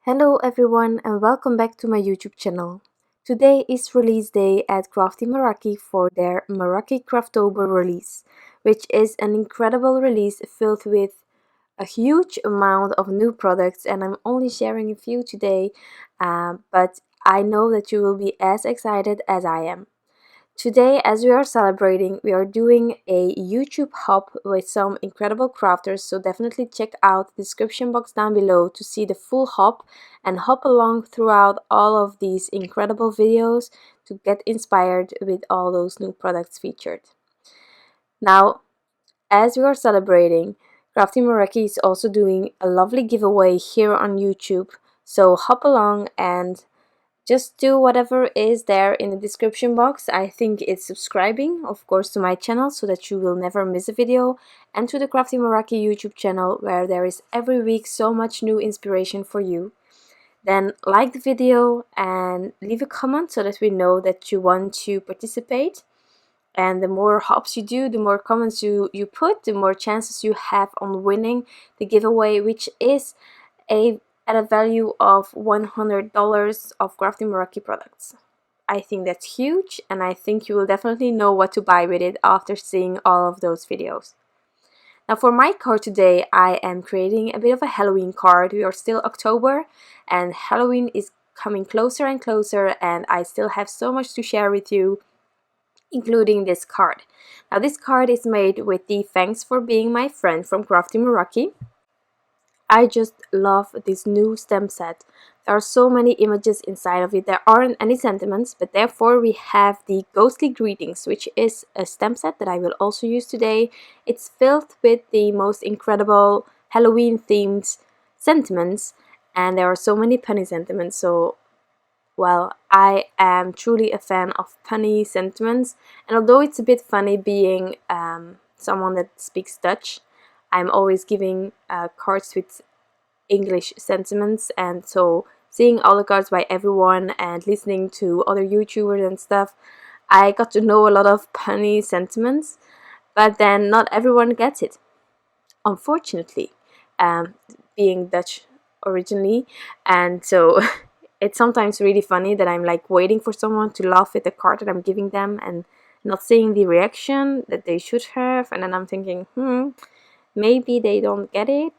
Hello everyone and welcome back to my YouTube channel. Today is release day at Crafty Meraki for their Meraki Craftober release, which is an incredible release filled with a huge amount of new products, and I'm only sharing a few today, but I know that you will be as excited as I am. Today, as we are celebrating, we are doing a YouTube hop with some incredible crafters, so definitely check out the description box down below to see the full hop and hop along throughout all of these incredible videos to get inspired with all those new products featured. Now, as we are celebrating, Crafty Meraki is also doing a lovely giveaway here on YouTube, so hop along and just do whatever is there in the description box. I think it's subscribing, of course, to my channel so that you will never miss a video, and to the Crafty Meraki YouTube channel where there is every week so much new inspiration for you. Then like the video and leave a comment so that we know that you want to participate. And the more hops you do, the more comments you put, the more chances you have on winning the giveaway, which is at a value of $100 of Crafty Meraki products. I think that's huge, and I think you will definitely know what to buy with it after seeing all of those videos. Now for my card today, I am creating a bit of a Halloween card. We are still October and Halloween is coming closer and closer, and I still have so much to share with you, including this card. Now this card is made with the Thanks for Being My Friend from Crafty Meraki. I just love this new stamp set. There are so many images inside of it. There aren't any sentiments, but therefore we have the Ghostly Greetings, which is a stamp set that I will also use today. It's filled with the most incredible Halloween themed sentiments, and there are so many punny sentiments. So, well, I am truly a fan of punny sentiments, and although it's a bit funny being someone that speaks Dutch, I'm always giving cards with English sentiments, and so seeing all the cards by everyone and listening to other YouTubers and stuff, I got to know a lot of punny sentiments, but then not everyone gets it, unfortunately, being Dutch originally, and so it's sometimes really funny that I'm like waiting for someone to laugh at the card that I'm giving them and not seeing the reaction that they should have, and then I'm thinking, maybe they don't get it.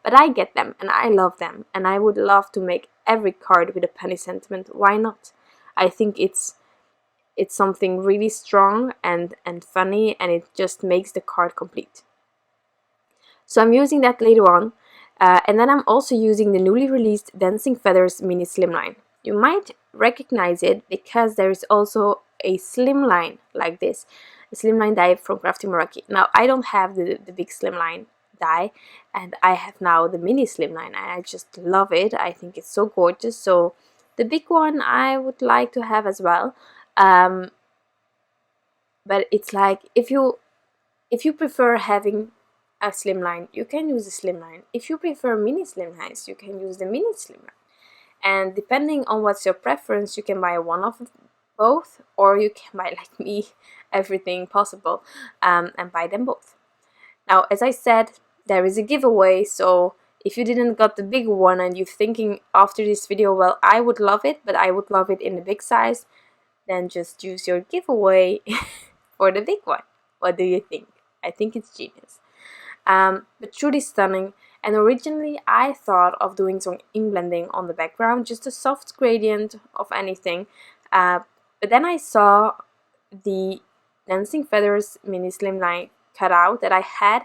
But I get them and I love them, and I would love to make every card with a punny sentiment. Why not? I think it's something really strong and funny, and it just makes the card complete. So I'm using that later on, and then I'm also using the newly released Dancing Feathers Mini Slimline. You might recognize it because there is also a slimline like this, a slimline die from Crafty Meraki. Now I don't have the big slimline die, and I have now the Mini Slimline, and I just love it. I think it's so gorgeous. So the big one I would like to have as well, but it's like if you prefer having a slimline, you can use a slimline. If you prefer mini slimlines, you can use the mini slimline. And depending on what's your preference, you can buy one of both, or you can buy, like me, everything possible, and buy them both. Now, as I said, there is a giveaway, so if you didn't got the big one and you're thinking after this video, well, I would love it, but I would love it in the big size, then just use your giveaway for the big one. What do you think? I think it's genius. But truly stunning. And originally I thought of doing some ink blending on the background, just a soft gradient of anything. But then I saw the Dancing Feathers Mini Slimline cutout that I had,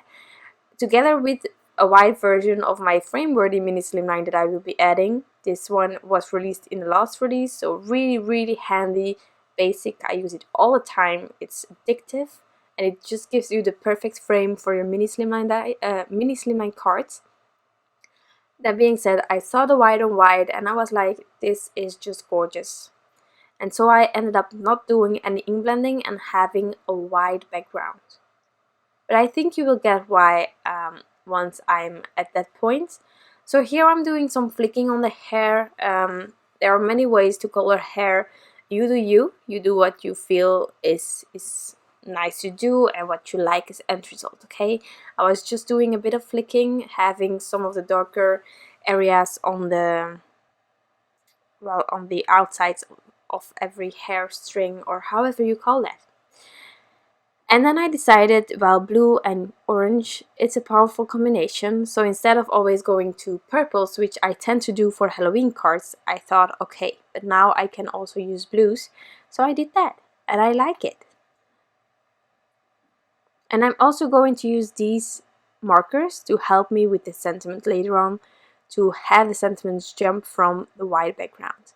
together with a white version of my frame-worthy Mini Slimline that I will be adding. This one was released in the last release, so really handy, basic. I use it all the time. It's addictive, and it just gives you the perfect frame for your Mini Slimline cards. That being said, I saw the white on white and I was like, this is just gorgeous. And so I ended up not doing any ink blending and having a white background. But I think you will get why once I'm at that point. So here I'm doing some flicking on the hair. There are many ways to color hair. You do what you feel is nice to do and what you like as end result, okay? I was just doing a bit of flicking, having some of the darker areas on the outsides of every hair string, or however you call that. And then I decided, well, blue and orange, it's a powerful combination. So instead of always going to purples, which I tend to do for Halloween cards, I thought, okay, but now I can also use blues. So I did that, and I like it. And I'm also going to use these markers to help me with the sentiment later on, to have the sentiments jump from the white background.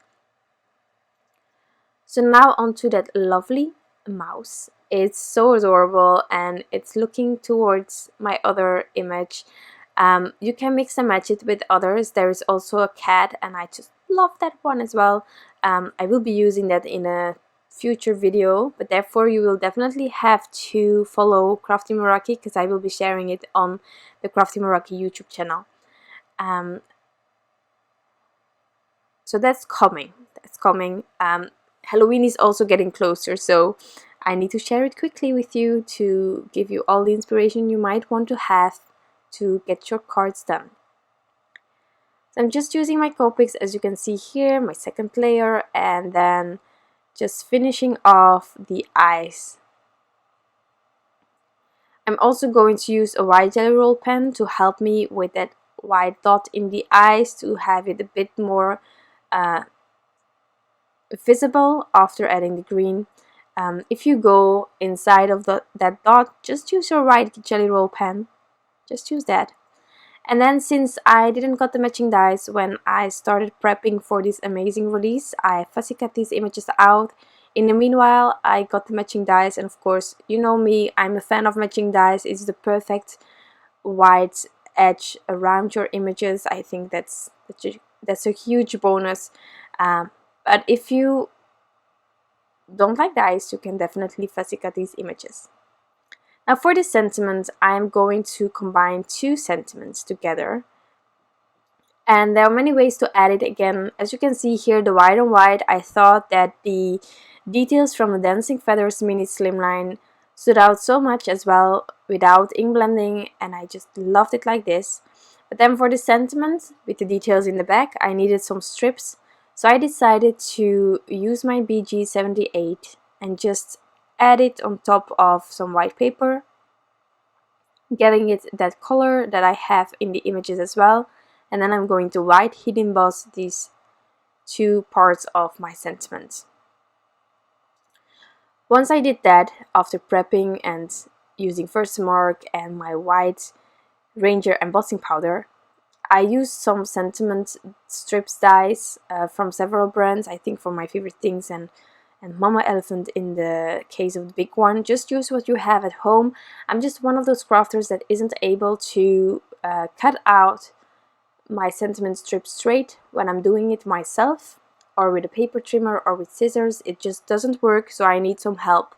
So now onto that lovely mouse. It's so adorable, and it's looking towards my other image. You can mix and match it with others. There is also a cat, and I just love that one as well. I will be using that in a future video, but therefore you will definitely have to follow Crafty Meraki, because I will be sharing it on the Crafty Meraki YouTube channel. So that's coming. Halloween is also getting closer, so I need to share it quickly with you to give you all the inspiration you might want to have to get your cards done. So I'm just using my Copics, as you can see here, my second layer, and then just finishing off the eyes. I'm also going to use a white jelly roll pen to help me with that white dot in the eyes, to have it a bit more visible after adding the green. If you go inside of that dot, just use your white jelly roll pen. Just use that. And then, since I didn't got the matching dies when I started prepping for this amazing release, I fussy cut these images out. In the meanwhile, I got the matching dies, and of course, you know me, I'm a fan of matching dies. It's the perfect white edge around your images. I think that's a huge bonus. But if you don't like dies, you can definitely fussy cut these images. Now for this sentiment, I'm going to combine two sentiments together. And there are many ways to add it. Again, as you can see here, the white on white, I thought that the details from the Dancing Feathers Mini Slimline stood out so much as well without ink blending, and I just loved it like this. But then for the sentiment, with the details in the back, I needed some strips. So I decided to use my BG78 and just add it on top of some white paper, getting it that color that I have in the images as well. And then I'm going to white heat emboss these two parts of my sentiment. Once I did that, after prepping and using Versamark and my white Ranger embossing powder, I used some sentiment strips dies from several brands. I think for my favorite things and Mama Elephant in the case of the big one. Just use what you have at home. I'm just one of those crafters that isn't able to cut out my sentiment strip straight when I'm doing it myself, or with a paper trimmer or with scissors. It just doesn't work, so I need some help.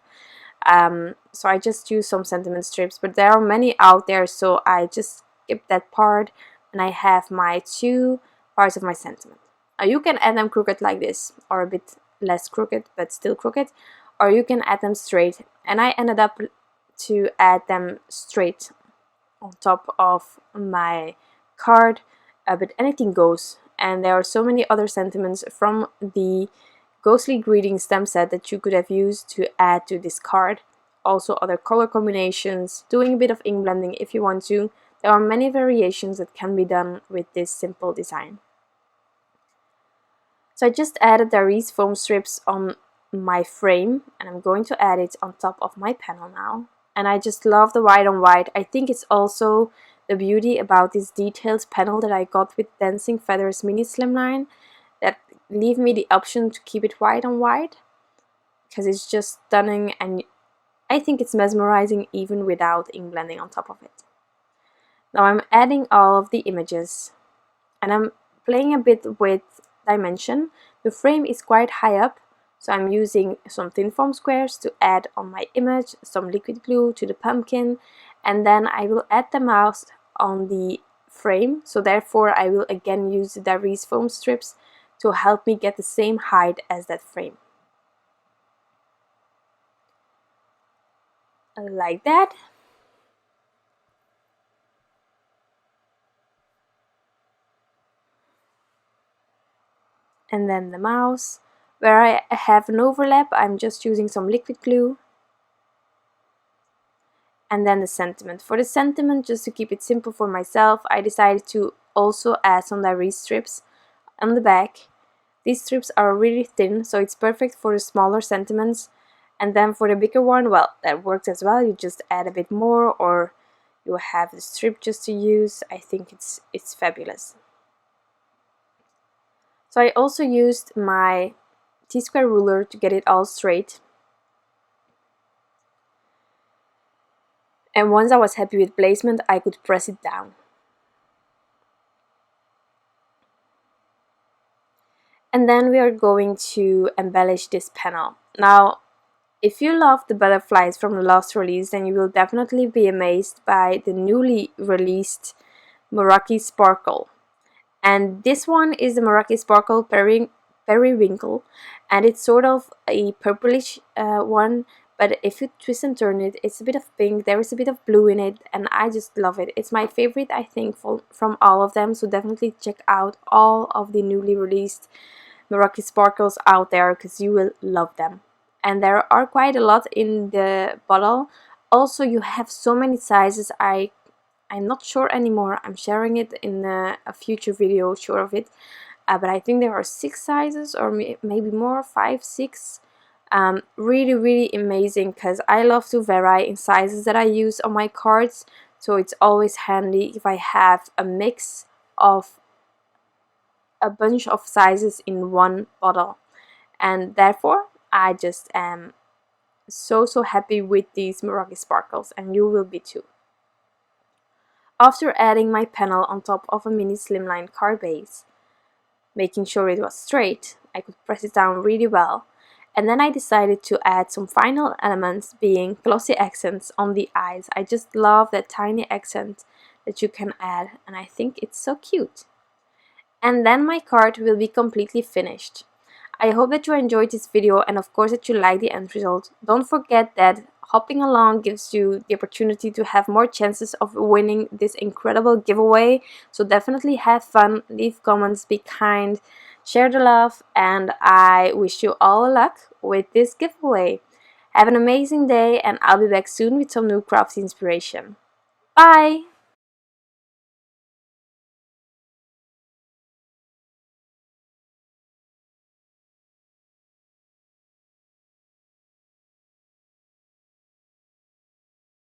So I just use some sentiment strips, but there are many out there, so I just skip that part, and I have my two parts of my sentiment. You can add them crooked like this, or a bit less crooked but still crooked, or you can add them straight, and I ended up to add them straight on top of my card, but anything goes. And there are so many other sentiments from the Ghostly Greetings stem set that you could have used to add to this card. Also other color combinations, doing a bit of ink blending if you want to. There are many variations that can be done with this simple design. So I just added the Reese foam strips on my frame, and I'm going to add it on top of my panel now. And I just love the white on white. I think it's also the beauty about this detailed panel that I got with Dancing Feathers Mini Slimline, that leave me the option to keep it white on white, because it's just stunning, and I think it's mesmerizing even without ink blending on top of it. Now I'm adding all of the images, and I'm playing a bit with dimension. The frame is quite high up, so I'm using some thin foam squares to add on my image, some liquid glue to the pumpkin, and then I will add the mouse on the frame. So therefore I will again use the Reese foam strips to help me get the same height as that frame. Like that. And then the mouse. Where I have an overlap, I'm just using some liquid glue. And then the sentiment. For the sentiment, just to keep it simple for myself, I decided to also add some diary strips on the back. These strips are really thin, so it's perfect for the smaller sentiments. And then for the bigger one, well, that works as well. You just add a bit more, or you have the strip just to use. I think it's fabulous. So I also used my T-square ruler to get it all straight. And once I was happy with placement, I could press it down. And then we are going to embellish this panel. Now, if you love the butterflies from the last release, then you will definitely be amazed by the newly released Meraki Sparkle. And this one is the Meraki Sparkle Periwinkle, and it's sort of a purplish one, but if you twist and turn it, it's a bit of pink, there is a bit of blue in it, and I just love it. It's my favorite, I think, from all of them, so definitely check out all of the newly released Meraki Sparkles out there, because you will love them. And there are quite a lot in the bottle. Also, you have so many sizes. I'm not sure anymore. I'm sharing it in a future video, sure of it. But I think there are 6 sizes, or maybe more, 5, 6. Really, really amazing, because I love to vary in sizes that I use on my cards. So it's always handy if I have a mix of a bunch of sizes in one bottle. And therefore, I just am so happy with these Meraki Sparkles, and you will be too. After adding my panel on top of a Mini Slimline card base, making sure it was straight, I could press it down really well, and then I decided to add some final elements, being glossy accents on the eyes. I just love that tiny accent that you can add, and I think it's so cute. And then my card will be completely finished. I hope that you enjoyed this video, and of course that you like the end result. Don't forget that hopping along gives you the opportunity to have more chances of winning this incredible giveaway. So definitely have fun, leave comments, be kind, share the love, and I wish you all luck with this giveaway. Have an amazing day, and I'll be back soon with some new crafty inspiration. Bye!